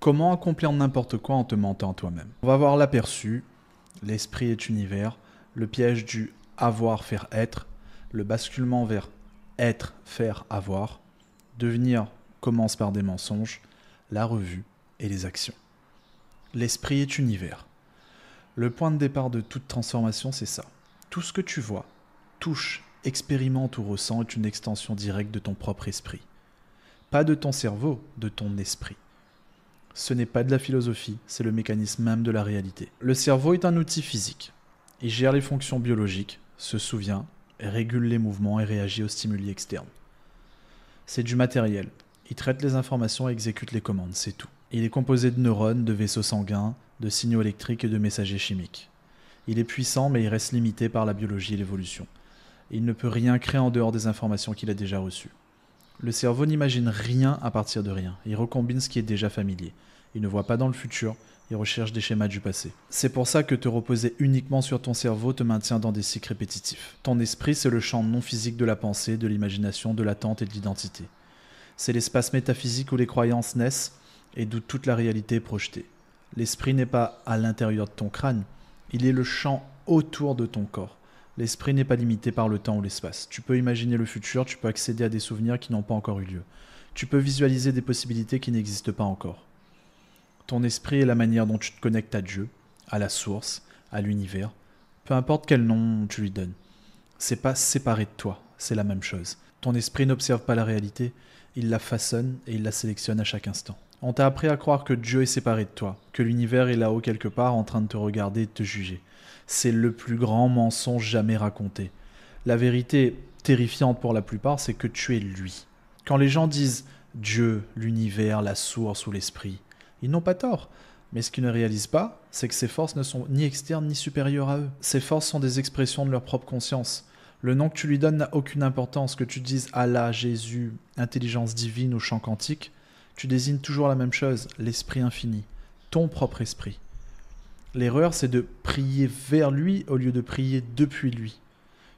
Comment accomplir n'importe quoi en te mentant à toi-même? On va voir l'aperçu, l'esprit est univers, le piège du avoir, faire, être, le basculement vers être, faire, avoir, devenir commence par des mensonges, la revue et les actions. L'esprit est univers. Le point de départ de toute transformation, c'est ça. Tout ce que tu vois, touche, expérimente ou ressens est une extension directe de ton propre esprit. Pas de ton cerveau, de ton esprit. Ce n'est pas de la philosophie, c'est le mécanisme même de la réalité. Le cerveau est un outil physique. Il gère les fonctions biologiques, se souvient, régule les mouvements et réagit aux stimuli externes. C'est du matériel. Il traite les informations et exécute les commandes, c'est tout. Il est composé de neurones, de vaisseaux sanguins, de signaux électriques et de messagers chimiques. Il est puissant, mais il reste limité par la biologie et l'évolution. Il ne peut rien créer en dehors des informations qu'il a déjà reçues. Le cerveau n'imagine rien à partir de rien. Il recombine ce qui est déjà familier. Il ne voit pas dans le futur, il recherche des schémas du passé. C'est pour ça que te reposer uniquement sur ton cerveau te maintient dans des cycles répétitifs. Ton esprit, c'est le champ non physique de la pensée, de l'imagination, de l'attente et de l'identité. C'est l'espace métaphysique où les croyances naissent et d'où toute la réalité est projetée. L'esprit n'est pas à l'intérieur de ton crâne, il est le champ autour de ton corps. L'esprit n'est pas limité par le temps ou l'espace. Tu peux imaginer le futur, tu peux accéder à des souvenirs qui n'ont pas encore eu lieu. Tu peux visualiser des possibilités qui n'existent pas encore. Ton esprit est la manière dont tu te connectes à Dieu, à la source, à l'univers. Peu importe quel nom tu lui donnes. C'est pas séparé de toi, c'est la même chose. Ton esprit n'observe pas la réalité, il la façonne et il la sélectionne à chaque instant. On t'a appris à croire que Dieu est séparé de toi, que l'univers est là-haut quelque part en train de te regarder et de te juger. C'est le plus grand mensonge jamais raconté. La vérité terrifiante pour la plupart, c'est que tu es lui. Quand les gens disent Dieu, l'univers, la source ou l'esprit, ils n'ont pas tort. Mais ce qu'ils ne réalisent pas, c'est que ces forces ne sont ni externes ni supérieures à eux. Ces forces sont des expressions de leur propre conscience. Le nom que tu lui donnes n'a aucune importance. Que tu dises Allah, Jésus, intelligence divine ou chant quantique, tu désignes toujours la même chose, l'esprit infini, ton propre esprit. L'erreur, c'est de prier vers lui au lieu de prier depuis lui.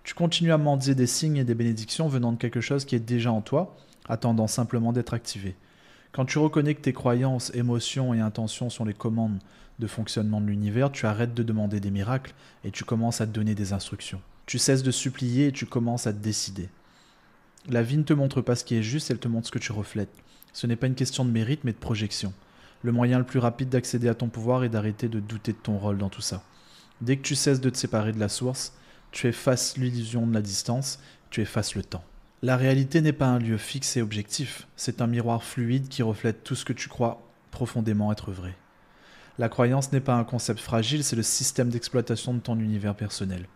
Tu continues à mendier des signes et des bénédictions venant de quelque chose qui est déjà en toi, attendant simplement d'être activé. Quand tu reconnais que tes croyances, émotions et intentions sont les commandes de fonctionnement de l'univers, tu arrêtes de demander des miracles et tu commences à te donner des instructions. Tu cesses de supplier et tu commences à te décider. La vie ne te montre pas ce qui est juste, elle te montre ce que tu reflètes. Ce n'est pas une question de mérite, mais de projection. Le moyen le plus rapide d'accéder à ton pouvoir est d'arrêter de douter de ton rôle dans tout ça. Dès que tu cesses de te séparer de la source, tu effaces l'illusion de la distance, tu effaces le temps. La réalité n'est pas un lieu fixe et objectif, c'est un miroir fluide qui reflète tout ce que tu crois profondément être vrai. La croyance n'est pas un concept fragile, c'est le système d'exploitation de ton univers personnel.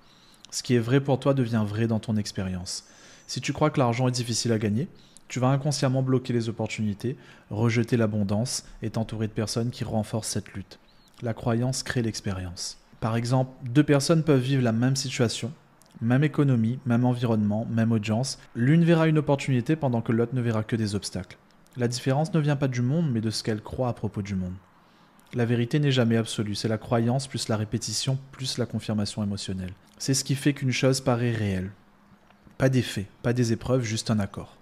Ce qui est vrai pour toi devient vrai dans ton expérience. Si tu crois que l'argent est difficile à gagner, tu vas inconsciemment bloquer les opportunités, rejeter l'abondance et t'entourer de personnes qui renforcent cette lutte. La croyance crée l'expérience. Par exemple, deux personnes peuvent vivre la même situation, même économie, même environnement, même audience. L'une verra une opportunité pendant que l'autre ne verra que des obstacles. La différence ne vient pas du monde, mais de ce qu'elle croit à propos du monde. La vérité n'est jamais absolue, c'est la croyance plus la répétition plus la confirmation émotionnelle. C'est ce qui fait qu'une chose paraît réelle. Pas des faits, pas des épreuves, juste un accord.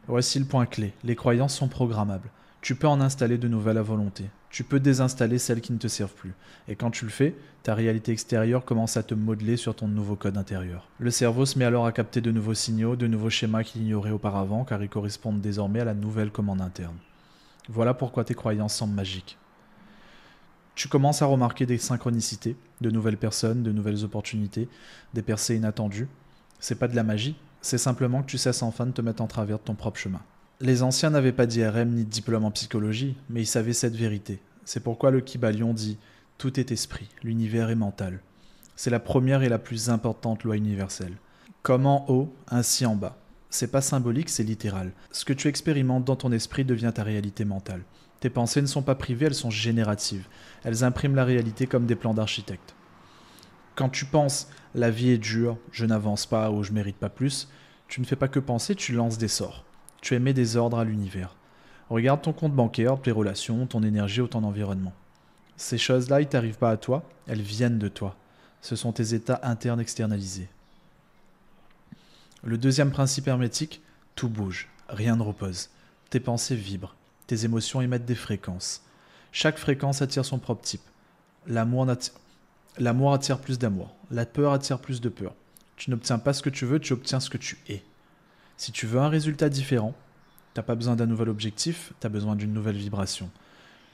Voici le point clé, les croyances sont programmables. Tu peux en installer de nouvelles à volonté. Tu peux désinstaller celles qui ne te servent plus. Et quand tu le fais, ta réalité extérieure commence à te modeler sur ton nouveau code intérieur. Le cerveau se met alors à capter de nouveaux signaux, de nouveaux schémas qu'il ignorait auparavant, car ils correspondent désormais à la nouvelle commande interne. Voilà pourquoi tes croyances semblent magiques. Tu commences à remarquer des synchronicités, de nouvelles personnes, de nouvelles opportunités, des percées inattendues. C'est pas de la magie, c'est simplement que tu cesses enfin de te mettre en travers de ton propre chemin. Les anciens n'avaient pas d'IRM ni de diplôme en psychologie, mais ils savaient cette vérité. C'est pourquoi le Kybalion dit « Tout est esprit, l'univers est mental ». C'est la première et la plus importante loi universelle. Comme en haut, ainsi en bas. C'est pas symbolique, c'est littéral. Ce que tu expérimentes dans ton esprit devient ta réalité mentale. Tes pensées ne sont pas privées, elles sont génératives. Elles impriment la réalité comme des plans d'architecte. Quand tu penses « la vie est dure, je n'avance pas ou je mérite pas plus », tu ne fais pas que penser, tu lances des sorts. Tu émets des ordres à l'univers. Regarde ton compte bancaire, tes relations, ton énergie ou ton environnement. Ces choses-là, ils ne t'arrivent pas à toi, elles viennent de toi. Ce sont tes états internes externalisés. Le deuxième principe hermétique, tout bouge, rien ne repose. Tes pensées vibrent. Tes émotions émettent des fréquences. Chaque fréquence attire son propre type. L'amour attire plus d'amour. La peur attire plus de peur. Tu n'obtiens pas ce que tu veux, tu obtiens ce que tu es. Si tu veux un résultat différent, tu n'as pas besoin d'un nouvel objectif, tu as besoin d'une nouvelle vibration.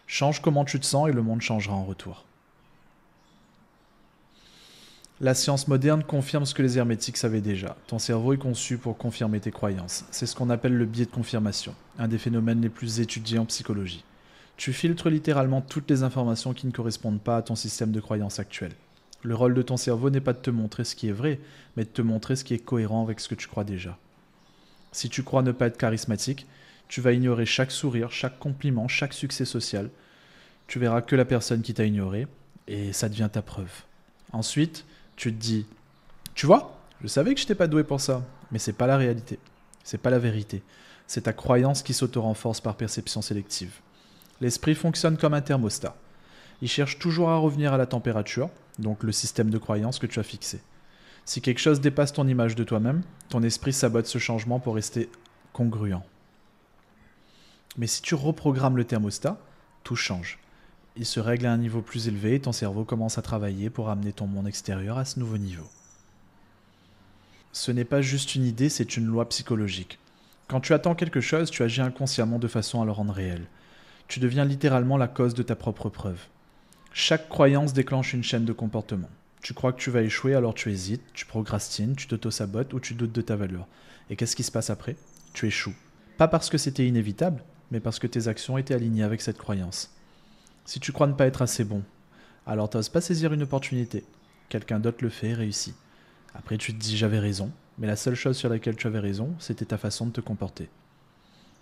Change comment tu te sens et le monde changera en retour. La science moderne confirme ce que les hermétiques savaient déjà. Ton cerveau est conçu pour confirmer tes croyances. C'est ce qu'on appelle le biais de confirmation, un des phénomènes les plus étudiés en psychologie. Tu filtres littéralement toutes les informations qui ne correspondent pas à ton système de croyances actuel. Le rôle de ton cerveau n'est pas de te montrer ce qui est vrai, mais de te montrer ce qui est cohérent avec ce que tu crois déjà. Si tu crois ne pas être charismatique, tu vas ignorer chaque sourire, chaque compliment, chaque succès social. Tu verras que la personne qui t'a ignoré, et ça devient ta preuve. Ensuite, tu te dis, tu vois, je savais que je n'étais pas doué pour ça, mais c'est pas la réalité, c'est pas la vérité. C'est ta croyance qui s'auto-renforce par perception sélective. L'esprit fonctionne comme un thermostat. Il cherche toujours à revenir à la température, donc le système de croyance que tu as fixé. Si quelque chose dépasse ton image de toi-même, ton esprit sabote ce changement pour rester congruent. Mais si tu reprogrammes le thermostat, tout change. Il se règle à un niveau plus élevé et ton cerveau commence à travailler pour amener ton monde extérieur à ce nouveau niveau. Ce n'est pas juste une idée, c'est une loi psychologique. Quand tu attends quelque chose, tu agis inconsciemment de façon à le rendre réel. Tu deviens littéralement la cause de ta propre preuve. Chaque croyance déclenche une chaîne de comportement. Tu crois que tu vas échouer, alors tu hésites, tu procrastines, tu t'auto-sabotes ou tu doutes de ta valeur. Et qu'est-ce qui se passe après ? Tu échoues. Pas parce que c'était inévitable, mais parce que tes actions étaient alignées avec cette croyance. Si tu crois ne pas être assez bon, alors t'oses pas saisir une opportunité. Quelqu'un d'autre le fait et réussit. Après tu te dis j'avais raison, mais la seule chose sur laquelle tu avais raison, c'était ta façon de te comporter.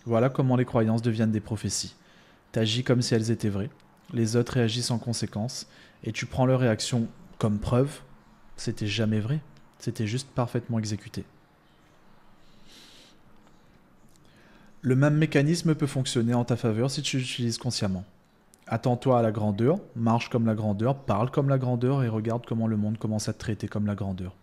Voilà comment les croyances deviennent des prophéties. T'agis comme si elles étaient vraies, les autres réagissent en conséquence, et tu prends leur réaction comme preuve. C'était jamais vrai, c'était juste parfaitement exécuté. Le même mécanisme peut fonctionner en ta faveur si tu l'utilises consciemment. Attends-toi à la grandeur, marche comme la grandeur, parle comme la grandeur et regarde comment le monde commence à te traiter comme la grandeur.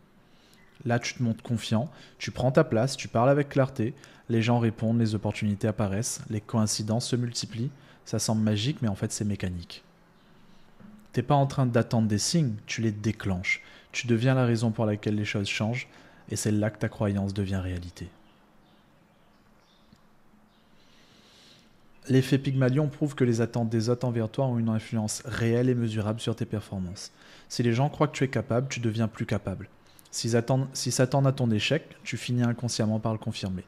Là, tu te montres confiant, tu prends ta place, tu parles avec clarté, les gens répondent, les opportunités apparaissent, les coïncidences se multiplient. Ça semble magique, mais en fait, c'est mécanique. T'es pas en train d'attendre des signes, tu les déclenches. Tu deviens la raison pour laquelle les choses changent, et c'est là que ta croyance devient réalité. L'effet Pygmalion prouve que les attentes des autres envers toi ont une influence réelle et mesurable sur tes performances. Si les gens croient que tu es capable, tu deviens plus capable. S'ils s'attendent à ton échec, tu finis inconsciemment par le confirmer.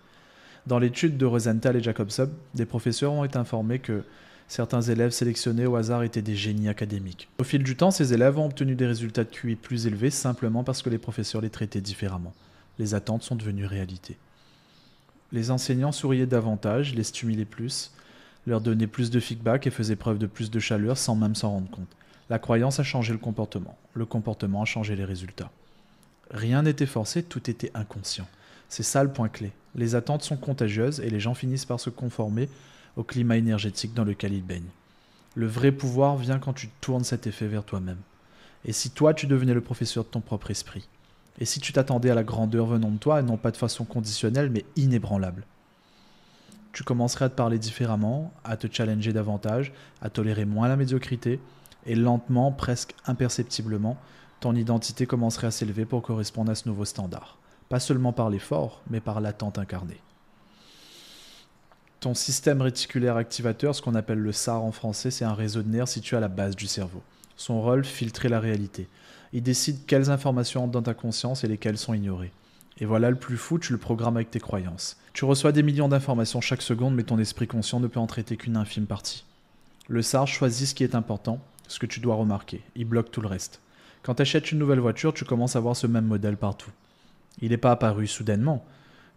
Dans l'étude de Rosenthal et Jacobson, des professeurs ont été informés que certains élèves sélectionnés au hasard étaient des génies académiques. Au fil du temps, ces élèves ont obtenu des résultats de QI plus élevés simplement parce que les professeurs les traitaient différemment. Les attentes sont devenues réalité. Les enseignants souriaient davantage, les stimulaient plus, leur donnaient plus de feedback et faisaient preuve de plus de chaleur sans même s'en rendre compte. La croyance a changé le comportement a changé les résultats. Rien n'était forcé, tout était inconscient. C'est ça le point clé. Les attentes sont contagieuses et les gens finissent par se conformer au climat énergétique dans lequel ils baignent. Le vrai pouvoir vient quand tu tournes cet effet vers toi-même. Et si toi, tu devenais le professeur de ton propre esprit ? Et si tu t'attendais à la grandeur venant de toi, et non pas de façon conditionnelle, mais inébranlable ? Tu commencerais à te parler différemment, à te challenger davantage, à tolérer moins la médiocrité, et lentement, presque imperceptiblement, ton identité commencerait à s'élever pour correspondre à ce nouveau standard. Pas seulement par l'effort, mais par l'attente incarnée. Ton système réticulaire activateur, ce qu'on appelle le SAR en français, c'est un réseau de nerfs situé à la base du cerveau. Son rôle, filtrer la réalité. Il décide quelles informations entrent dans ta conscience et lesquelles sont ignorées. Et voilà le plus fou, tu le programmes avec tes croyances. Tu reçois des millions d'informations chaque seconde, mais ton esprit conscient ne peut en traiter qu'une infime partie. Le SAR choisit ce qui est important, ce que tu dois remarquer. Il bloque tout le reste. Quand tu achètes une nouvelle voiture, tu commences à voir ce même modèle partout. Il n'est pas apparu soudainement.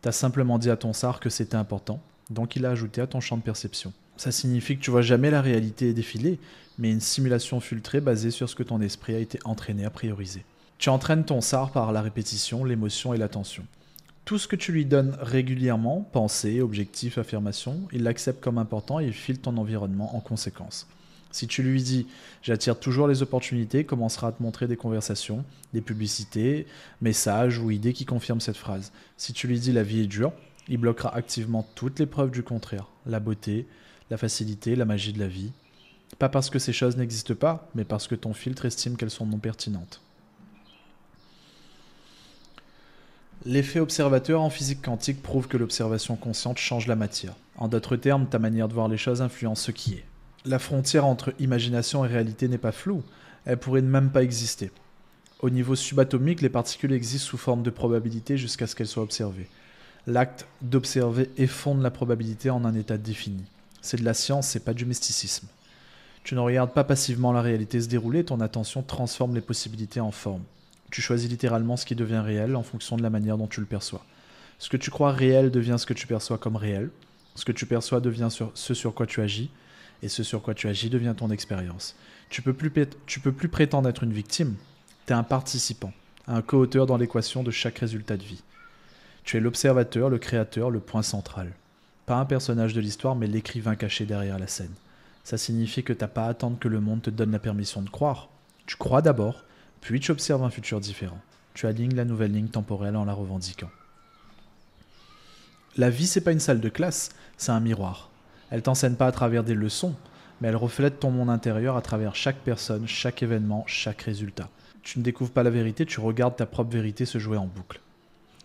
Tu as simplement dit à ton SAR que c'était important, donc il a ajouté à ton champ de perception. Ça signifie que tu vois jamais la réalité défiler, mais une simulation filtrée basée sur ce que ton esprit a été entraîné à prioriser. Tu entraînes ton SAR par la répétition, l'émotion et l'attention. Tout ce que tu lui donnes régulièrement, pensée, objectif, affirmation, il l'accepte comme important et il filtre ton environnement en conséquence. Si tu lui dis « j'attire toujours les opportunités », il commencera à te montrer des conversations, des publicités, messages ou idées qui confirment cette phrase. Si tu lui dis « la vie est dure », il bloquera activement toutes les preuves du contraire, la beauté, la facilité, la magie de la vie. Pas parce que ces choses n'existent pas, mais parce que ton filtre estime qu'elles sont non pertinentes. L'effet observateur en physique quantique prouve que l'observation consciente change la matière. En d'autres termes, ta manière de voir les choses influence ce qui est. La frontière entre imagination et réalité n'est pas floue, elle pourrait même pas exister. Au niveau subatomique, les particules existent sous forme de probabilité jusqu'à ce qu'elles soient observées. L'acte d'observer effonde la probabilité en un état défini. C'est de la science, c'est pas du mysticisme. Tu ne regardes pas passivement la réalité se dérouler, ton attention transforme les possibilités en forme. Tu choisis littéralement ce qui devient réel en fonction de la manière dont tu le perçois. Ce que tu crois réel devient ce que tu perçois comme réel. Ce que tu perçois devient ce sur quoi tu agis. Et ce sur quoi tu agis devient ton expérience. Tu peux plus prétendre être une victime. Tu es un participant, un co-auteur dans l'équation de chaque résultat de vie. Tu es l'observateur, le créateur, le point central. Pas un personnage de l'histoire, mais l'écrivain caché derrière la scène. Ça signifie que tu n'as pas à attendre que le monde te donne la permission de croire. Tu crois d'abord, puis tu observes un futur différent. Tu alignes la nouvelle ligne temporelle en la revendiquant. La vie, c'est pas une salle de classe, c'est un miroir. Elle t'enseigne pas à travers des leçons, mais elle reflète ton monde intérieur à travers chaque personne, chaque événement, chaque résultat. Tu ne découvres pas la vérité, tu regardes ta propre vérité se jouer en boucle.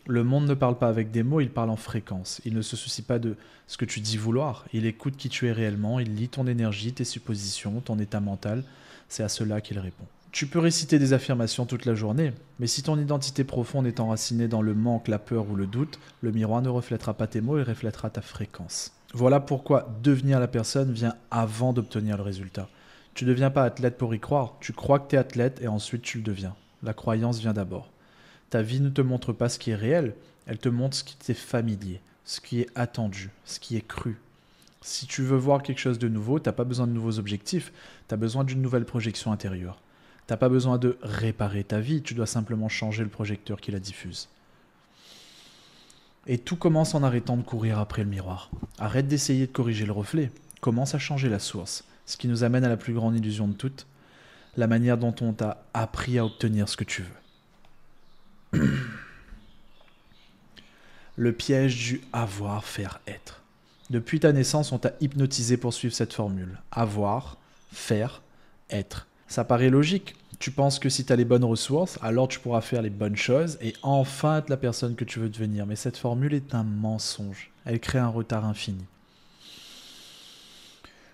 Le monde ne parle pas avec des mots, il parle en fréquence. Il ne se soucie pas de ce que tu dis vouloir. Il écoute qui tu es réellement, il lit ton énergie, tes suppositions, ton état mental. C'est à cela qu'il répond. Tu peux réciter des affirmations toute la journée, mais si ton identité profonde est enracinée dans le manque, la peur ou le doute, le miroir ne reflètera pas tes mots, il reflètera ta fréquence. Voilà pourquoi devenir la personne vient avant d'obtenir le résultat. Tu ne deviens pas athlète pour y croire, tu crois que tu es athlète et ensuite tu le deviens. La croyance vient d'abord. Ta vie ne te montre pas ce qui est réel, elle te montre ce qui t'est familier, ce qui est attendu, ce qui est cru. Si tu veux voir quelque chose de nouveau, tu n'as pas besoin de nouveaux objectifs, tu as besoin d'une nouvelle projection intérieure. Tu n'as pas besoin de réparer ta vie, tu dois simplement changer le projecteur qui la diffuse. Et tout commence en arrêtant de courir après le miroir. Arrête d'essayer de corriger le reflet, commence à changer la source, ce qui nous amène à la plus grande illusion de toutes, la manière dont on t'a appris à obtenir ce que tu veux. Le piège du avoir, faire, être. Depuis ta naissance, on t'a hypnotisé pour suivre cette formule. Avoir, faire, être. Ça paraît logique. Tu penses que si tu as les bonnes ressources, alors tu pourras faire les bonnes choses et enfin être la personne que tu veux devenir. Mais cette formule est un mensonge. Elle crée un retard infini.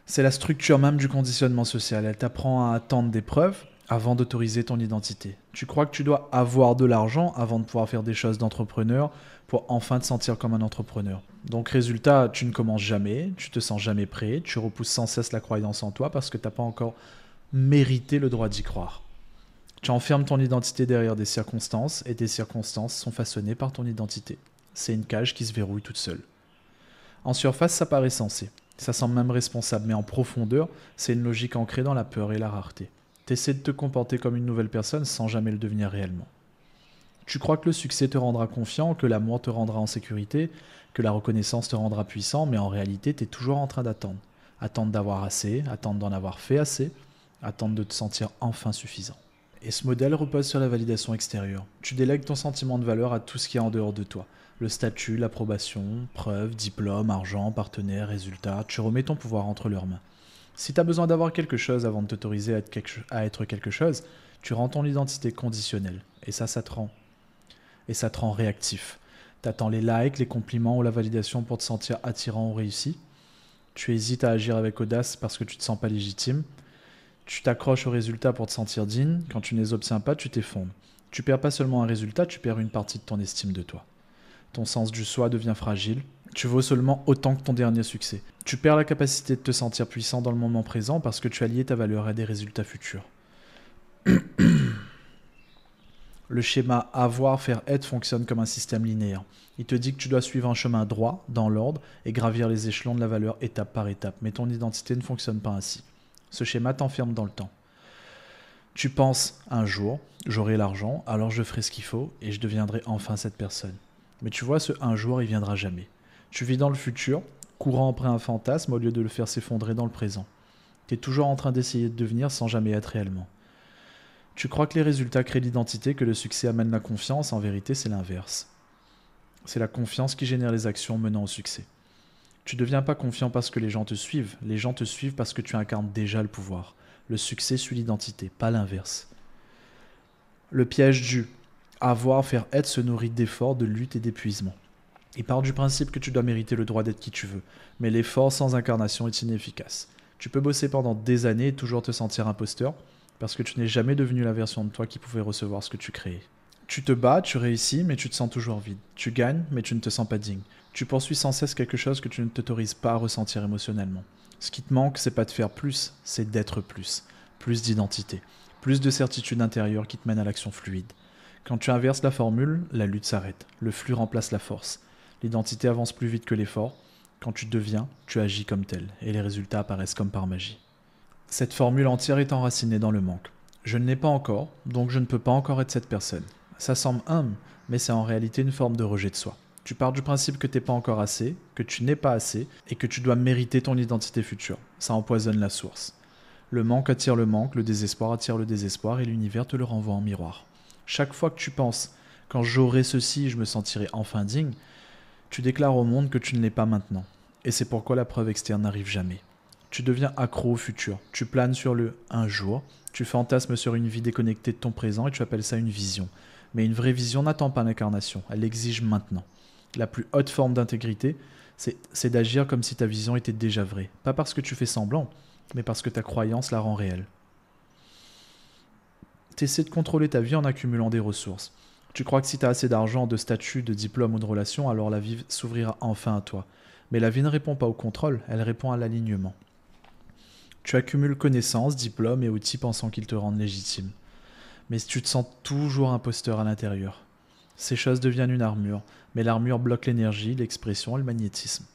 C'est la structure même du conditionnement social. Elle t'apprend à attendre des preuves avant d'autoriser ton identité. Tu crois que tu dois avoir de l'argent avant de pouvoir faire des choses d'entrepreneur pour enfin te sentir comme un entrepreneur. Donc résultat, tu ne commences jamais, tu te sens jamais prêt, tu repousses sans cesse la croyance en toi parce que tu n'as pas encore mérité le droit d'y croire. Tu enfermes ton identité derrière des circonstances et tes circonstances sont façonnées par ton identité. C'est une cage qui se verrouille toute seule. En surface, ça paraît sensé. Ça semble même responsable, mais en profondeur, c'est une logique ancrée dans la peur et la rareté. T'essaies de te comporter comme une nouvelle personne sans jamais le devenir réellement. Tu crois que le succès te rendra confiant, que l'amour te rendra en sécurité, que la reconnaissance te rendra puissant, mais en réalité, t'es toujours en train d'attendre. Attendre d'avoir assez, attendre d'en avoir fait assez, attendre de te sentir enfin suffisant. Et ce modèle repose sur la validation extérieure. Tu délègues ton sentiment de valeur à tout ce qui est en dehors de toi. Le statut, l'approbation, preuves, diplôme, argent, partenaire, résultat. Tu remets ton pouvoir entre leurs mains. Si tu as besoin d'avoir quelque chose avant de t'autoriser à être quelque chose, tu rends ton identité conditionnelle. Et ça te rend réactif. Tu attends les likes, les compliments ou la validation pour te sentir attirant ou réussi. Tu hésites à agir avec audace parce que tu ne te sens pas légitime. Tu t'accroches aux résultats pour te sentir digne. Quand tu ne les obtiens pas, tu t'effondres. Tu perds pas seulement un résultat, tu perds une partie de ton estime de toi. Ton sens du soi devient fragile. Tu vaux seulement autant que ton dernier succès. Tu perds la capacité de te sentir puissant dans le moment présent parce que tu as lié ta valeur à des résultats futurs. Le schéma avoir, faire, être fonctionne comme un système linéaire. Il te dit que tu dois suivre un chemin droit, dans l'ordre, et gravir les échelons de la valeur étape par étape. Mais ton identité ne fonctionne pas ainsi. Ce schéma t'enferme dans le temps. Tu penses, un jour, j'aurai l'argent, alors je ferai ce qu'il faut et je deviendrai enfin cette personne. Mais tu vois, ce un jour, il viendra jamais. Tu vis dans le futur, courant après un fantasme au lieu de le faire s'effondrer dans le présent. Tu es toujours en train d'essayer de devenir sans jamais être réellement. Tu crois que les résultats créent l'identité, que le succès amène la confiance, en vérité c'est l'inverse. C'est la confiance qui génère les actions menant au succès. Tu ne deviens pas confiant parce que les gens te suivent parce que tu incarnes déjà le pouvoir. Le succès suit l'identité, pas l'inverse. Le piège du avoir, faire, être se nourrit d'efforts, de lutte et d'épuisement. Il part du principe que tu dois mériter le droit d'être qui tu veux, mais l'effort sans incarnation est inefficace. Tu peux bosser pendant des années et toujours te sentir imposteur, parce que tu n'es jamais devenu la version de toi qui pouvait recevoir ce que tu créais. Tu te bats, tu réussis, mais tu te sens toujours vide. Tu gagnes, mais tu ne te sens pas digne. Tu poursuis sans cesse quelque chose que tu ne t'autorises pas à ressentir émotionnellement. Ce qui te manque, c'est pas de faire plus, c'est d'être plus. Plus d'identité. Plus de certitude intérieure qui te mène à l'action fluide. Quand tu inverses la formule, la lutte s'arrête. Le flux remplace la force. L'identité avance plus vite que l'effort. Quand tu deviens, tu agis comme tel, et les résultats apparaissent comme par magie. Cette formule entière est enracinée dans le manque. Je ne l'ai pas encore, donc je ne peux pas encore être cette personne. Ça semble humble, mais c'est en réalité une forme de rejet de soi. Tu pars du principe que tu n'es pas encore assez, que tu n'es pas assez, et que tu dois mériter ton identité future. Ça empoisonne la source. Le manque attire le manque, le désespoir attire le désespoir, et l'univers te le renvoie en miroir. Chaque fois que tu penses « quand j'aurai ceci, je me sentirai enfin digne », tu déclares au monde que tu ne l'es pas maintenant. Et c'est pourquoi la preuve externe n'arrive jamais. Tu deviens accro au futur. Tu planes sur le « un jour », tu fantasmes sur une vie déconnectée de ton présent et tu appelles ça une vision. Mais une vraie vision n'attend pas l'incarnation, elle l'exige maintenant. La plus haute forme d'intégrité, c'est d'agir comme si ta vision était déjà vraie. Pas parce que tu fais semblant, mais parce que ta croyance la rend réelle. Tu essaies de contrôler ta vie en accumulant des ressources. Tu crois que si tu as assez d'argent, de statut, de diplôme ou de relation, alors la vie s'ouvrira enfin à toi. Mais la vie ne répond pas au contrôle, elle répond à l'alignement. Tu accumules connaissances, diplômes et outils pensant qu'ils te rendent légitime. Mais tu te sens toujours imposteur à l'intérieur. Ces choses deviennent une armure, mais l'armure bloque l'énergie, l'expression et le magnétisme.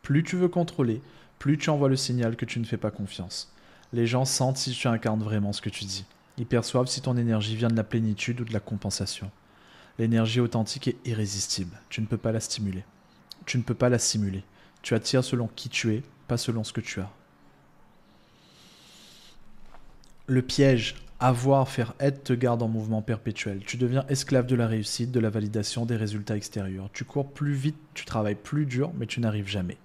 Plus tu veux contrôler, plus tu envoies le signal que tu ne fais pas confiance. Les gens sentent si tu incarnes vraiment ce que tu dis. Ils perçoivent si ton énergie vient de la plénitude ou de la compensation. L'énergie authentique est irrésistible. Tu ne peux pas la stimuler. Tu ne peux pas la simuler. Tu attires selon qui tu es, pas selon ce que tu as. Le piège, avoir, faire, être te garde en mouvement perpétuel. Tu deviens esclave de la réussite, de la validation, des résultats extérieurs. Tu cours plus vite, tu travailles plus dur, mais tu n'arrives jamais.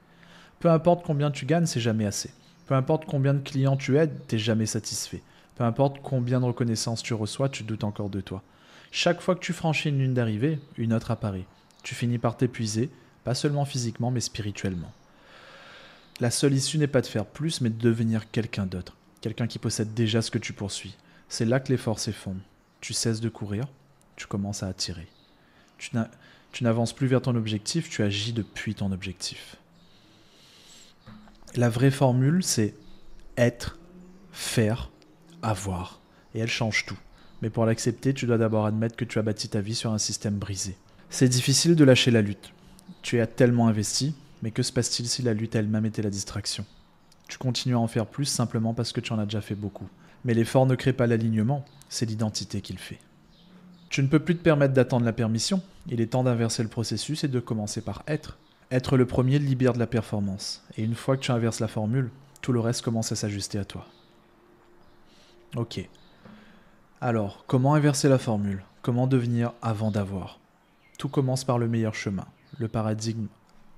Peu importe combien tu gagnes, c'est jamais assez. Peu importe combien de clients tu aides, t'es jamais satisfait. Peu importe combien de reconnaissance tu reçois, tu doutes encore de toi. Chaque fois que tu franchis une ligne d'arrivée, une autre apparaît. Tu finis par t'épuiser, pas seulement physiquement, mais spirituellement. La seule issue n'est pas de faire plus, mais de devenir quelqu'un d'autre. Quelqu'un qui possède déjà ce que tu poursuis. C'est là que les forces s'effondrent. Tu cesses de courir, tu commences à attirer. Tu n'avances plus vers ton objectif, tu agis depuis ton objectif. La vraie formule, c'est être, faire, avoir. Et elle change tout. Mais pour l'accepter, tu dois d'abord admettre que tu as bâti ta vie sur un système brisé. C'est difficile de lâcher la lutte. Tu es tellement investi, mais que se passe-t-il si la lutte elle-même était la distraction ? Tu continues à en faire plus simplement parce que tu en as déjà fait beaucoup. Mais l'effort ne crée pas l'alignement, c'est l'identité qui le fait. Tu ne peux plus te permettre d'attendre la permission, il est temps d'inverser le processus et de commencer par être. Être le premier libère de la performance, et une fois que tu inverses la formule, tout le reste commence à s'ajuster à toi. Ok. Alors, comment inverser la formule ? Comment devenir avant d'avoir ? Tout commence par le meilleur chemin, le paradigme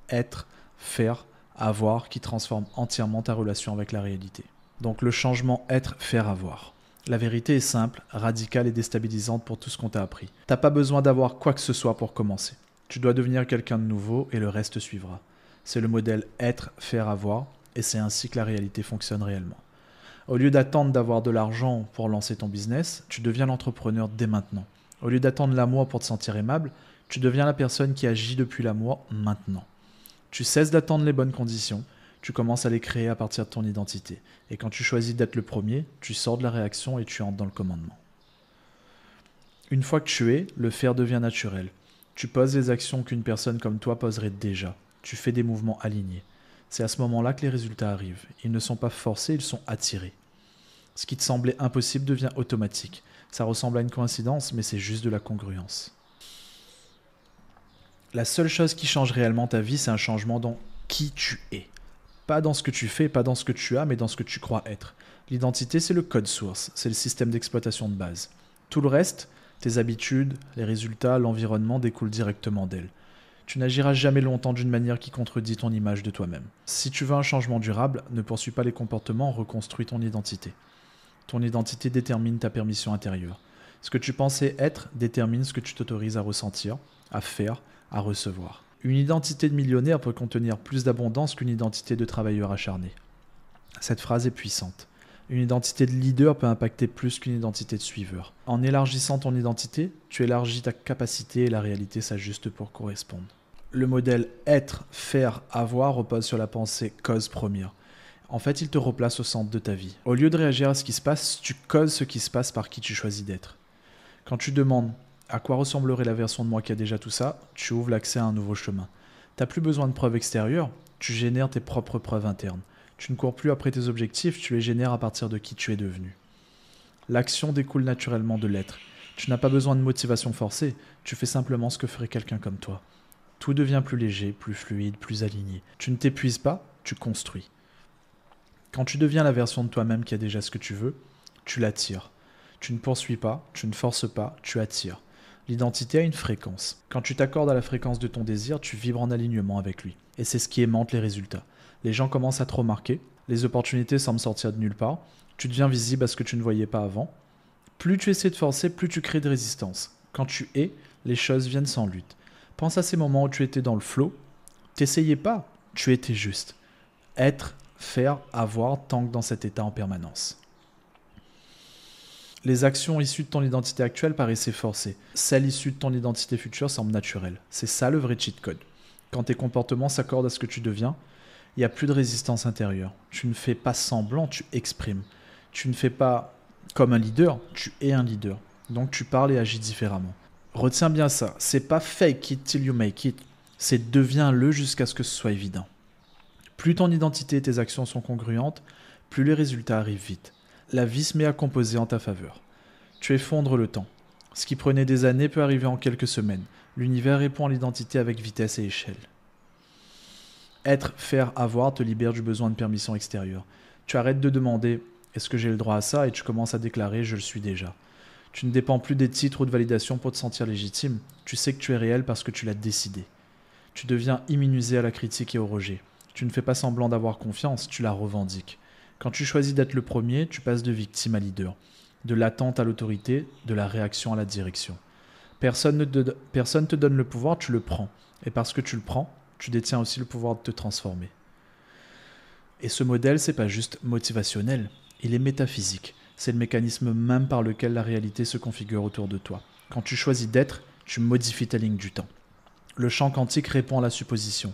être, faire, avoir qui transforme entièrement ta relation avec la réalité. Donc le changement être, faire, avoir. La vérité est simple, radicale et déstabilisante pour tout ce qu'on t'a appris. T'as pas besoin d'avoir quoi que ce soit pour commencer. Tu dois devenir quelqu'un de nouveau et le reste suivra. C'est le modèle être, faire, avoir et c'est ainsi que la réalité fonctionne réellement. Au lieu d'attendre d'avoir de l'argent pour lancer ton business, tu deviens l'entrepreneur dès maintenant. Au lieu d'attendre l'amour pour te sentir aimable, tu deviens la personne qui agit depuis l'amour maintenant. Tu cesses d'attendre les bonnes conditions, tu commences à les créer à partir de ton identité. Et quand tu choisis d'être le premier, tu sors de la réaction et tu entres dans le commandement. Une fois que tu es, le faire devient naturel. Tu poses les actions qu'une personne comme toi poserait déjà. Tu fais des mouvements alignés. C'est à ce moment-là que les résultats arrivent. Ils ne sont pas forcés, ils sont attirés. Ce qui te semblait impossible devient automatique. Ça ressemble à une coïncidence, mais c'est juste de la congruence. La seule chose qui change réellement ta vie, c'est un changement dans qui tu es. Pas dans ce que tu fais, pas dans ce que tu as, mais dans ce que tu crois être. L'identité, c'est le code source, c'est le système d'exploitation de base. Tout le reste, tes habitudes, les résultats, l'environnement découlent directement d'elle. Tu n'agiras jamais longtemps d'une manière qui contredit ton image de toi-même. Si tu veux un changement durable, ne poursuis pas les comportements, reconstruis ton identité. Ton identité détermine ta permission intérieure. Ce que tu pensais être détermine ce que tu t'autorises à ressentir, à faire, à recevoir. Une identité de millionnaire peut contenir plus d'abondance qu'une identité de travailleur acharné. Cette phrase est puissante. Une identité de leader peut impacter plus qu'une identité de suiveur. En élargissant ton identité, tu élargis ta capacité et la réalité s'ajuste pour correspondre. Le modèle être, faire, avoir repose sur la pensée cause première. En fait, il te replace au centre de ta vie. Au lieu de réagir à ce qui se passe, tu causes ce qui se passe par qui tu choisis d'être. Quand tu demandes à quoi ressemblerait la version de moi qui a déjà tout ça, tu ouvres l'accès à un nouveau chemin. Tu n'as plus besoin de preuves extérieures, tu génères tes propres preuves internes. Tu ne cours plus après tes objectifs, tu les génères à partir de qui tu es devenu. L'action découle naturellement de l'être. Tu n'as pas besoin de motivation forcée, tu fais simplement ce que ferait quelqu'un comme toi. Tout devient plus léger, plus fluide, plus aligné. Tu ne t'épuises pas, tu construis. Quand tu deviens la version de toi-même qui a déjà ce que tu veux, tu l'attires. Tu ne poursuis pas, tu ne forces pas, tu attires. L'identité a une fréquence. Quand tu t'accordes à la fréquence de ton désir, tu vibres en alignement avec lui. Et c'est ce qui aimante les résultats. Les gens commencent à te remarquer, les opportunités semblent sortir de nulle part, tu deviens visible à ce que tu ne voyais pas avant. Plus tu essaies de forcer, plus tu crées de résistance. Quand tu es, les choses viennent sans lutte. Pense à ces moments où tu étais dans le flow. T'essayais pas, tu étais juste. Être, faire, avoir tangue dans cet état en permanence. Les actions issues de ton identité actuelle paraissaient forcées. Celles issues de ton identité future semblent naturelles. C'est ça le vrai cheat code. Quand tes comportements s'accordent à ce que tu deviens, il n'y a plus de résistance intérieure. Tu ne fais pas semblant, tu exprimes. Tu ne fais pas comme un leader, tu es un leader. Donc tu parles et agis différemment. Retiens bien ça, c'est pas fake it till you make it, c'est deviens-le jusqu'à ce que ce soit évident. Plus ton identité et tes actions sont congruentes, plus les résultats arrivent vite. La vie se met à composer en ta faveur. Tu effondres le temps. Ce qui prenait des années peut arriver en quelques semaines. L'univers répond à l'identité avec vitesse et échelle. Être, faire, avoir te libère du besoin de permission extérieure. Tu arrêtes de demander « est-ce que j'ai le droit à ça ?» et tu commences à déclarer « je le suis déjà ». Tu ne dépends plus des titres ou de validation pour te sentir légitime. Tu sais que tu es réel parce que tu l'as décidé. Tu deviens immunisé à la critique et au rejet. Tu ne fais pas semblant d'avoir confiance, tu la revendiques. Quand tu choisis d'être le premier, tu passes de victime à leader. De l'attente à l'autorité, de la réaction à la direction. Personne ne te donne le pouvoir, tu le prends. Et parce que tu le prends, tu détiens aussi le pouvoir de te transformer. Et ce modèle, c'est pas juste motivationnel, il est métaphysique. C'est le mécanisme même par lequel la réalité se configure autour de toi. Quand tu choisis d'être, tu modifies ta ligne du temps. Le champ quantique répond à la supposition.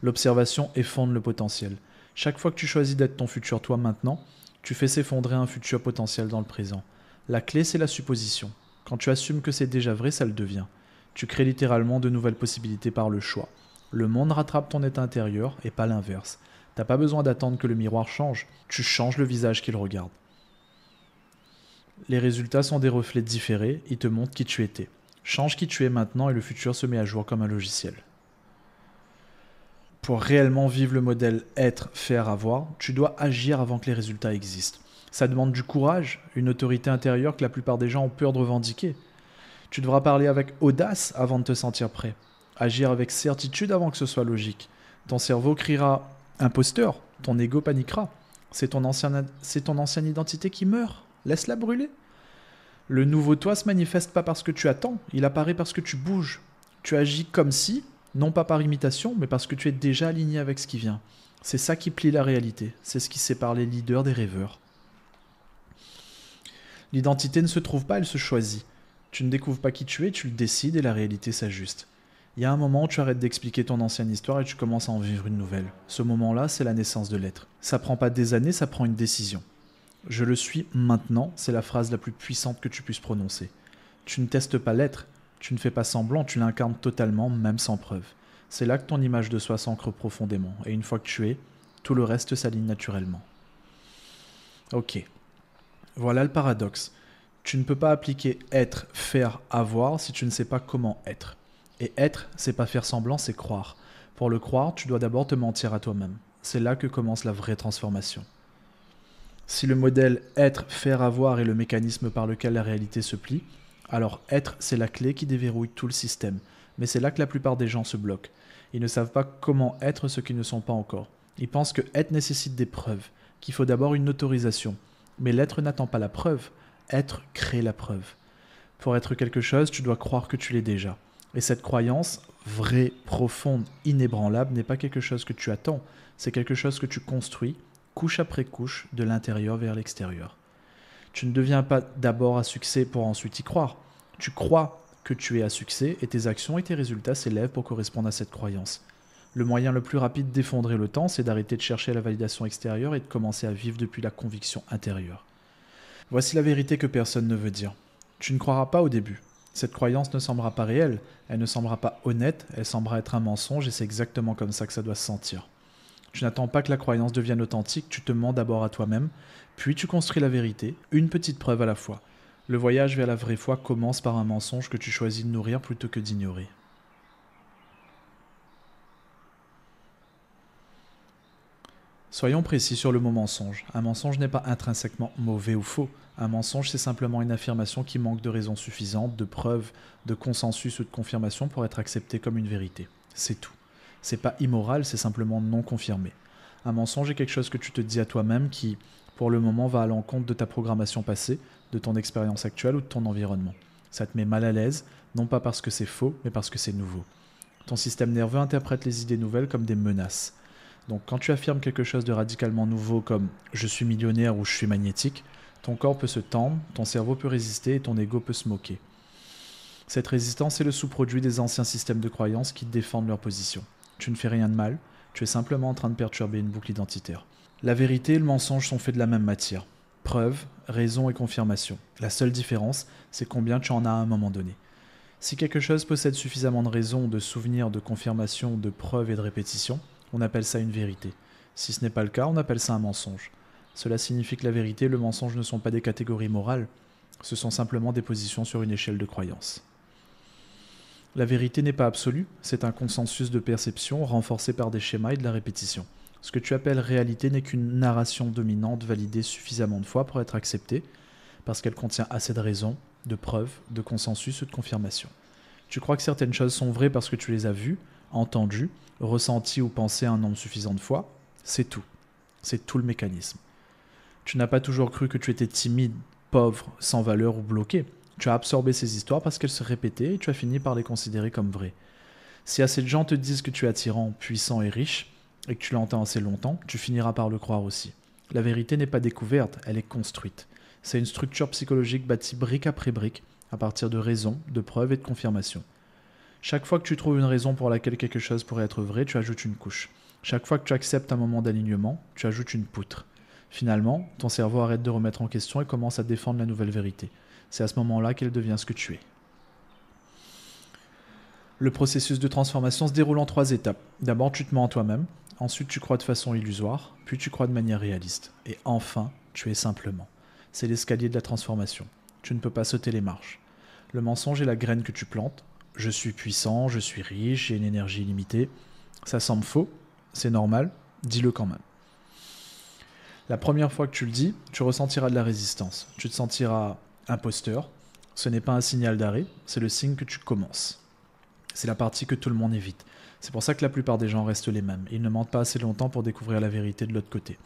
L'observation effonde le potentiel. Chaque fois que tu choisis d'être ton futur toi maintenant, tu fais s'effondrer un futur potentiel dans le présent. La clé, c'est la supposition. Quand tu assumes que c'est déjà vrai, ça le devient. Tu crées littéralement de nouvelles possibilités par le choix. Le monde rattrape ton état intérieur et pas l'inverse. T'as pas besoin d'attendre que le miroir change, tu changes le visage qu'il regarde. Les résultats sont des reflets différés, ils te montrent qui tu étais. Change qui tu es maintenant et le futur se met à jour comme un logiciel. Pour réellement vivre le modèle être, faire, avoir, tu dois agir avant que les résultats existent. Ça demande du courage, une autorité intérieure que la plupart des gens ont peur de revendiquer. Tu devras parler avec audace avant de te sentir prêt. Agir avec certitude avant que ce soit logique. Ton cerveau criera « imposteur », ton ego paniquera. C'est ton ancienne identité qui meurt. Laisse-la brûler. Le nouveau toi se manifeste pas parce que tu attends, il apparaît parce que tu bouges. Tu agis comme si, non pas par imitation, mais parce que tu es déjà aligné avec ce qui vient. C'est ça qui plie la réalité, c'est ce qui sépare les leaders des rêveurs. L'identité ne se trouve pas, elle se choisit. Tu ne découvres pas qui tu es, tu le décides et la réalité s'ajuste. Il y a un moment où tu arrêtes d'expliquer ton ancienne histoire et tu commences à en vivre une nouvelle. Ce moment-là, c'est la naissance de l'être. Ça prend pas des années, ça prend une décision. Je le suis maintenant, c'est la phrase la plus puissante que tu puisses prononcer. Tu ne testes pas l'être, tu ne fais pas semblant, tu l'incarnes totalement, même sans preuve. C'est là que ton image de soi s'ancre profondément, et une fois que tu es, tout le reste s'aligne naturellement. Ok, voilà le paradoxe. Tu ne peux pas appliquer être, faire, avoir si tu ne sais pas comment être. Et être, c'est pas faire semblant, c'est croire. Pour le croire, tu dois d'abord te mentir à toi-même. C'est là que commence la vraie transformation. Si le modèle être, faire, avoir est le mécanisme par lequel la réalité se plie, alors être, c'est la clé qui déverrouille tout le système. Mais c'est là que la plupart des gens se bloquent. Ils ne savent pas comment être ce qu'ils ne sont pas encore. Ils pensent que être nécessite des preuves, qu'il faut d'abord une autorisation. Mais l'être n'attend pas la preuve, être crée la preuve. Pour être quelque chose, tu dois croire que tu l'es déjà. Et cette croyance, vraie, profonde, inébranlable, n'est pas quelque chose que tu attends, c'est quelque chose que tu construis, couche après couche, de l'intérieur vers l'extérieur. Tu ne deviens pas d'abord à succès pour ensuite y croire. Tu crois que tu es à succès et tes actions et tes résultats s'élèvent pour correspondre à cette croyance. Le moyen le plus rapide d'effondrer le temps, c'est d'arrêter de chercher la validation extérieure et de commencer à vivre depuis la conviction intérieure. Voici la vérité que personne ne veut dire. Tu ne croiras pas au début. Cette croyance ne semblera pas réelle, elle ne semblera pas honnête, elle semblera être un mensonge et c'est exactement comme ça que ça doit se sentir. Tu n'attends pas que la croyance devienne authentique, tu te mens d'abord à toi-même, puis tu construis la vérité, une petite preuve à la fois. Le voyage vers la vraie foi commence par un mensonge que tu choisis de nourrir plutôt que d'ignorer. Soyons précis sur le mot mensonge. Un mensonge n'est pas intrinsèquement mauvais ou faux. Un mensonge, c'est simplement une affirmation qui manque de raisons suffisantes, de preuves, de consensus ou de confirmation pour être acceptée comme une vérité. C'est tout. C'est pas immoral, c'est simplement non confirmé. Un mensonge est quelque chose que tu te dis à toi-même qui, pour le moment, va à l'encontre de ta programmation passée, de ton expérience actuelle ou de ton environnement. Ça te met mal à l'aise, non pas parce que c'est faux, mais parce que c'est nouveau. Ton système nerveux interprète les idées nouvelles comme des menaces. Donc quand tu affirmes quelque chose de radicalement nouveau comme « je suis millionnaire » ou « je suis magnétique », ton corps peut se tendre, ton cerveau peut résister et ton ego peut se moquer. Cette résistance est le sous-produit des anciens systèmes de croyances qui défendent leur position. Tu ne fais rien de mal, tu es simplement en train de perturber une boucle identitaire. La vérité et le mensonge sont faits de la même matière. Preuve, raison et confirmation. La seule différence, c'est combien tu en as à un moment donné. Si quelque chose possède suffisamment de raisons, de souvenirs, de confirmations, de preuves et de répétitions, on appelle ça une vérité. Si ce n'est pas le cas, on appelle ça un mensonge. Cela signifie que la vérité et le mensonge ne sont pas des catégories morales, ce sont simplement des positions sur une échelle de croyance. La vérité n'est pas absolue, c'est un consensus de perception renforcé par des schémas et de la répétition. Ce que tu appelles réalité n'est qu'une narration dominante validée suffisamment de fois pour être acceptée, parce qu'elle contient assez de raisons, de preuves, de consensus ou de confirmation. Tu crois que certaines choses sont vraies parce que tu les as vues, entendues, ressenties ou pensées un nombre suffisant de fois, c'est tout. C'est tout le mécanisme. Tu n'as pas toujours cru que tu étais timide, pauvre, sans valeur ou bloqué. Tu as absorbé ces histoires parce qu'elles se répétaient et tu as fini par les considérer comme vraies. Si assez de gens te disent que tu es attirant, puissant et riche, et que tu l'entends assez longtemps, tu finiras par le croire aussi. La vérité n'est pas découverte, elle est construite. C'est une structure psychologique bâtie brique après brique, à partir de raisons, de preuves et de confirmations. Chaque fois que tu trouves une raison pour laquelle quelque chose pourrait être vrai, tu ajoutes une couche. Chaque fois que tu acceptes un moment d'alignement, tu ajoutes une poutre. Finalement, ton cerveau arrête de remettre en question et commence à défendre la nouvelle vérité. C'est à ce moment-là qu'elle devient ce que tu es. Le processus de transformation se déroule en 3 étapes. D'abord, tu te mens à toi-même. Ensuite, tu crois de façon illusoire. Puis, tu crois de manière réaliste. Et enfin, tu es simplement. C'est l'escalier de la transformation. Tu ne peux pas sauter les marches. Le mensonge est la graine que tu plantes. Je suis puissant, je suis riche, j'ai une énergie illimitée. Ça semble faux, c'est normal, dis-le quand même. La première fois que tu le dis, tu ressentiras de la résistance. Tu te sentiras imposteur. Ce n'est pas un signal d'arrêt, c'est le signe que tu commences. C'est la partie que tout le monde évite. C'est pour ça que la plupart des gens restent les mêmes. Ils ne mentent pas assez longtemps pour découvrir la vérité de l'autre côté.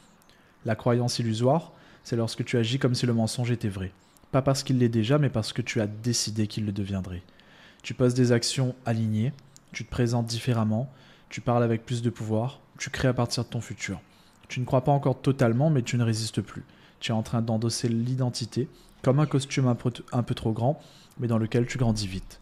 La croyance illusoire, c'est lorsque tu agis comme si le mensonge était vrai. Pas parce qu'il l'est déjà, mais parce que tu as décidé qu'il le deviendrait. Tu poses des actions alignées, tu te présentes différemment, tu parles avec plus de pouvoir, tu crées à partir de ton futur. Tu ne crois pas encore totalement, mais tu ne résistes plus. Tu es en train d'endosser l'identité, comme un costume un peu trop grand, mais dans lequel tu grandis vite.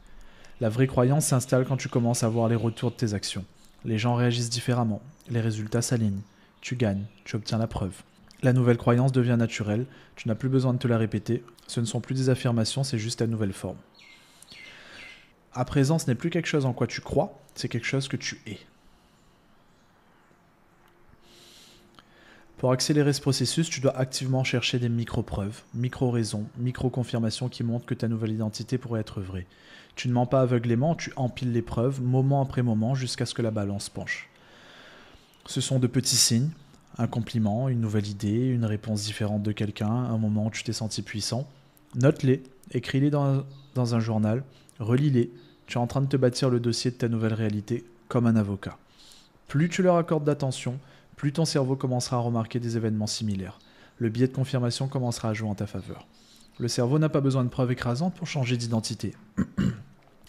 La vraie croyance s'installe quand tu commences à voir les retours de tes actions. Les gens réagissent différemment, les résultats s'alignent, tu gagnes, tu obtiens la preuve. La nouvelle croyance devient naturelle, tu n'as plus besoin de te la répéter, ce ne sont plus des affirmations, c'est juste ta nouvelle forme. À présent, ce n'est plus quelque chose en quoi tu crois, c'est quelque chose que tu es. Pour accélérer ce processus, tu dois activement chercher des micro-preuves, micro-raisons, micro-confirmations qui montrent que ta nouvelle identité pourrait être vraie. Tu ne mens pas aveuglément, tu empiles les preuves, moment après moment, jusqu'à ce que la balance penche. Ce sont de petits signes, un compliment, une nouvelle idée, une réponse différente de quelqu'un, un moment où tu t'es senti puissant. Note-les, écris-les dans un journal, relis-les, Tu es en train de te bâtir le dossier de ta nouvelle réalité comme un avocat. Plus tu leur accordes d'attention, plus ton cerveau commencera à remarquer des événements similaires. Le biais de confirmation commencera à jouer en ta faveur. Le cerveau n'a pas besoin de preuves écrasantes pour changer d'identité.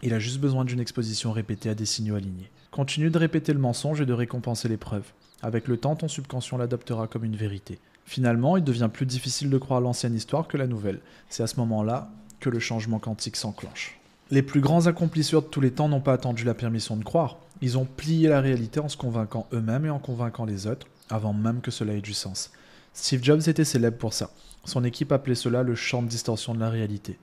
Il a juste besoin d'une exposition répétée à des signaux alignés. Continue de répéter le mensonge et de récompenser les preuves. Avec le temps, ton subconscient l'adoptera comme une vérité. Finalement, il devient plus difficile de croire l'ancienne histoire que la nouvelle. C'est à ce moment-là que le changement quantique s'enclenche. Les plus grands accomplisseurs de tous les temps n'ont pas attendu la permission de croire. Ils ont plié la réalité en se convainquant eux-mêmes et en convainquant les autres, avant même que cela ait du sens. Steve Jobs était célèbre pour ça. Son équipe appelait cela le champ de distorsion de la réalité.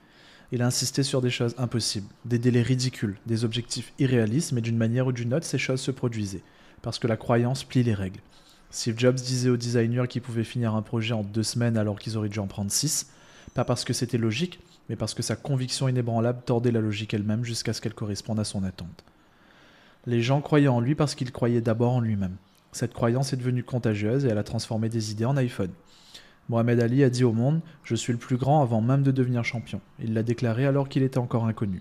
Il a insisté sur des choses impossibles, des délais ridicules, des objectifs irréalistes, mais d'une manière ou d'une autre, ces choses se produisaient, parce que la croyance plie les règles. Steve Jobs disait aux designers qu'ils pouvaient finir un projet en 2 semaines alors qu'ils auraient dû en prendre 6, pas parce que c'était logique, mais parce que sa conviction inébranlable tordait la logique elle-même jusqu'à ce qu'elle corresponde à son attente. Les gens croyaient en lui parce qu'ils croyaient d'abord en lui-même. Cette croyance est devenue contagieuse et elle a transformé des idées en iPhone. Mohamed Ali a dit au monde « Je suis le plus grand avant même de devenir champion ». Il l'a déclaré alors qu'il était encore inconnu.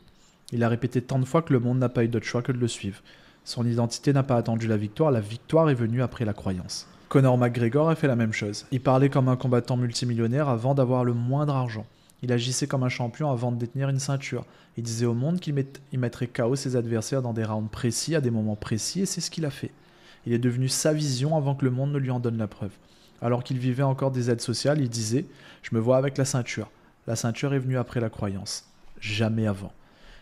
Il a répété tant de fois que le monde n'a pas eu d'autre choix que de le suivre. Son identité n'a pas attendu la victoire est venue après la croyance. Conor McGregor a fait la même chose. Il parlait comme un combattant multimillionnaire avant d'avoir le moindre argent. Il agissait comme un champion avant de détenir une ceinture. Il disait au monde qu'il mettrait KO ses adversaires dans des rounds précis, à des moments précis, et c'est ce qu'il a fait. Il est devenu sa vision avant que le monde ne lui en donne la preuve. Alors qu'il vivait encore des aides sociales, il disait « Je me vois avec la ceinture ». La ceinture est venue après la croyance. Jamais avant.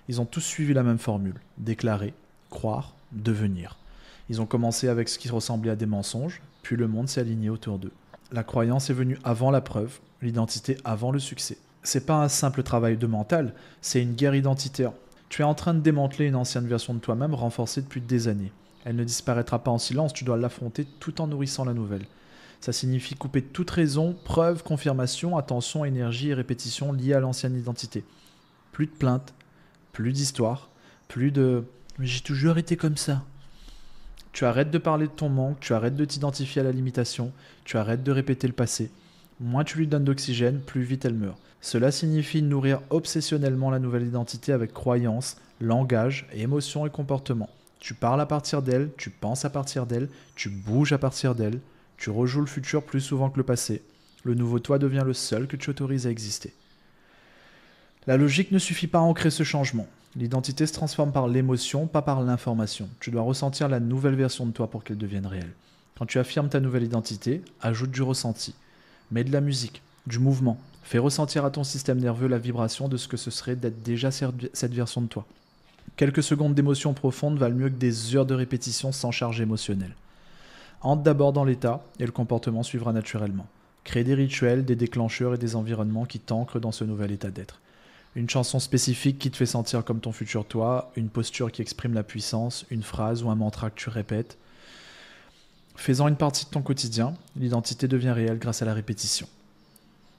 Ils ont tous suivi la même formule. Déclarer, croire, devenir. Ils ont commencé avec ce qui ressemblait à des mensonges, puis le monde s'est aligné autour d'eux. La croyance est venue avant la preuve, l'identité avant le succès. C'est pas un simple travail de mental, c'est une guerre identitaire. Tu es en train de démanteler une ancienne version de toi-même renforcée depuis des années. Elle ne disparaîtra pas en silence, tu dois l'affronter tout en nourrissant la nouvelle. Ça signifie couper toute raison, preuve, confirmation, attention, énergie et répétition liées à l'ancienne identité. Plus de plaintes, plus d'histoires, plus de « mais j'ai toujours été comme ça ». Tu arrêtes de parler de ton manque, tu arrêtes de t'identifier à la limitation, tu arrêtes de répéter le passé. Moins tu lui donnes d'oxygène, plus vite elle meurt. Cela signifie nourrir obsessionnellement la nouvelle identité avec croyance, langage, émotion et comportement. Tu parles à partir d'elle, tu penses à partir d'elle, tu bouges à partir d'elle, tu rejoues le futur plus souvent que le passé. Le nouveau toi devient le seul que tu autorises à exister. La logique ne suffit pas à ancrer ce changement. L'identité se transforme par l'émotion, pas par l'information. Tu dois ressentir la nouvelle version de toi pour qu'elle devienne réelle. Quand tu affirmes ta nouvelle identité, ajoute du ressenti. Mets de la musique, du mouvement. Fais ressentir à ton système nerveux la vibration de ce que ce serait d'être déjà cette version de toi. Quelques secondes d'émotion profonde valent mieux que des heures de répétition sans charge émotionnelle. Entre d'abord dans l'état et le comportement suivra naturellement. Crée des rituels, des déclencheurs et des environnements qui t'ancrent dans ce nouvel état d'être. Une chanson spécifique qui te fait sentir comme ton futur toi, une posture qui exprime la puissance, une phrase ou un mantra que tu répètes. Faisant une partie de ton quotidien, l'identité devient réelle grâce à la répétition.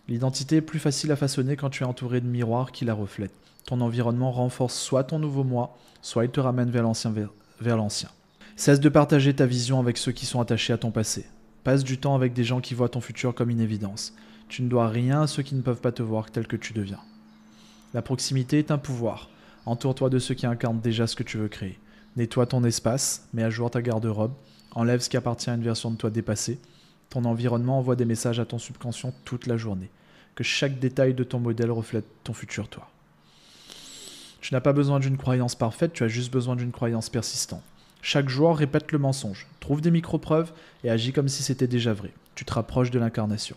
L'identité est plus facile à façonner quand tu es entouré de miroirs qui la reflètent. Ton environnement renforce soit ton nouveau moi, soit il te ramène vers l'ancien. Cesse de partager ta vision avec ceux qui sont attachés à ton passé. Passe du temps avec des gens qui voient ton futur comme une évidence. Tu ne dois rien à ceux qui ne peuvent pas te voir tel que tu deviens. La proximité est un pouvoir. Entoure-toi de ceux qui incarnent déjà ce que tu veux créer. Nettoie ton espace, mets à jour ta garde-robe, enlève ce qui appartient à une version de toi dépassée. Ton environnement envoie des messages à ton subconscient toute la journée. Que chaque détail de ton modèle reflète ton futur toi. Tu n'as pas besoin d'une croyance parfaite, tu as juste besoin d'une croyance persistante. Chaque jour, répète le mensonge, trouve des micro-preuves et agis comme si c'était déjà vrai. Tu te rapproches de l'incarnation.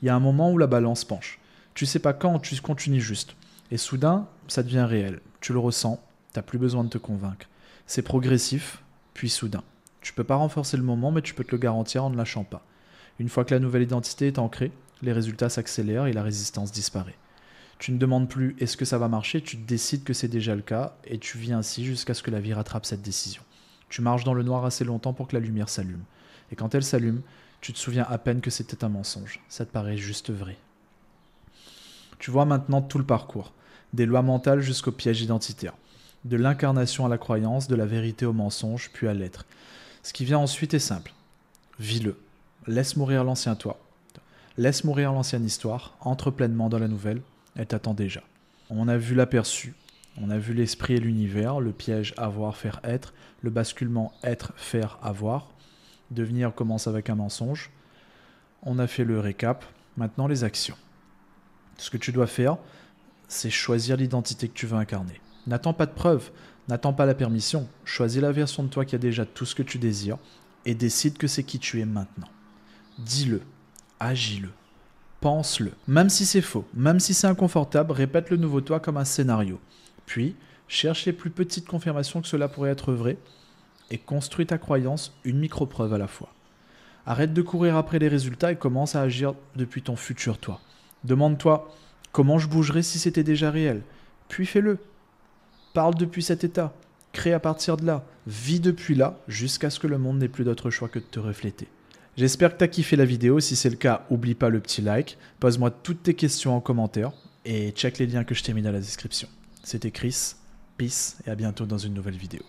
Il y a un moment où la balance penche. Tu sais pas quand, tu continues juste. Et soudain, ça devient réel. Tu le ressens, t'as plus besoin de te convaincre. C'est progressif, puis soudain. Tu peux pas renforcer le moment, mais tu peux te le garantir en ne lâchant pas. Une fois que la nouvelle identité est ancrée, les résultats s'accélèrent et la résistance disparaît. Tu ne demandes plus « est-ce que ça va marcher ?» Tu décides que c'est déjà le cas et tu vis ainsi jusqu'à ce que la vie rattrape cette décision. Tu marches dans le noir assez longtemps pour que la lumière s'allume. Et quand elle s'allume, tu te souviens à peine que c'était un mensonge. Ça te paraît juste vrai. Tu vois maintenant tout le parcours. Des lois mentales jusqu'au piège identitaire. De l'incarnation à la croyance, de la vérité au mensonge, puis à l'être. Ce qui vient ensuite est simple. Vis-le. Laisse mourir l'ancien toi. Laisse mourir l'ancienne histoire. Entre pleinement dans la nouvelle. Elle t'attend déjà. On a vu l'aperçu. On a vu l'esprit et l'univers, le piège avoir, faire, être, le basculement être, faire, avoir. Devenir commence avec un mensonge. On a fait le récap. Maintenant, les actions. Ce que tu dois faire, c'est choisir l'identité que tu veux incarner. N'attends pas de preuves, n'attends pas la permission. Choisis la version de toi qui a déjà tout ce que tu désires et décide que c'est qui tu es maintenant. Dis-le, agis-le, pense-le. Même si c'est faux, même si c'est inconfortable, répète le nouveau toi comme un scénario. Puis, cherche les plus petites confirmations que cela pourrait être vrai et construis ta croyance une micro-preuve à la fois. Arrête de courir après les résultats et commence à agir depuis ton futur toi. Demande-toi comment je bougerais si c'était déjà réel. Puis fais-le. Parle depuis cet état. Crée à partir de là. Vis depuis là jusqu'à ce que le monde n'ait plus d'autre choix que de te refléter. J'espère que tu as kiffé la vidéo. Si c'est le cas, oublie pas le petit like. Pose-moi toutes tes questions en commentaire et check les liens que je t'ai mis dans la description. C'était Chris. Peace et à bientôt dans une nouvelle vidéo.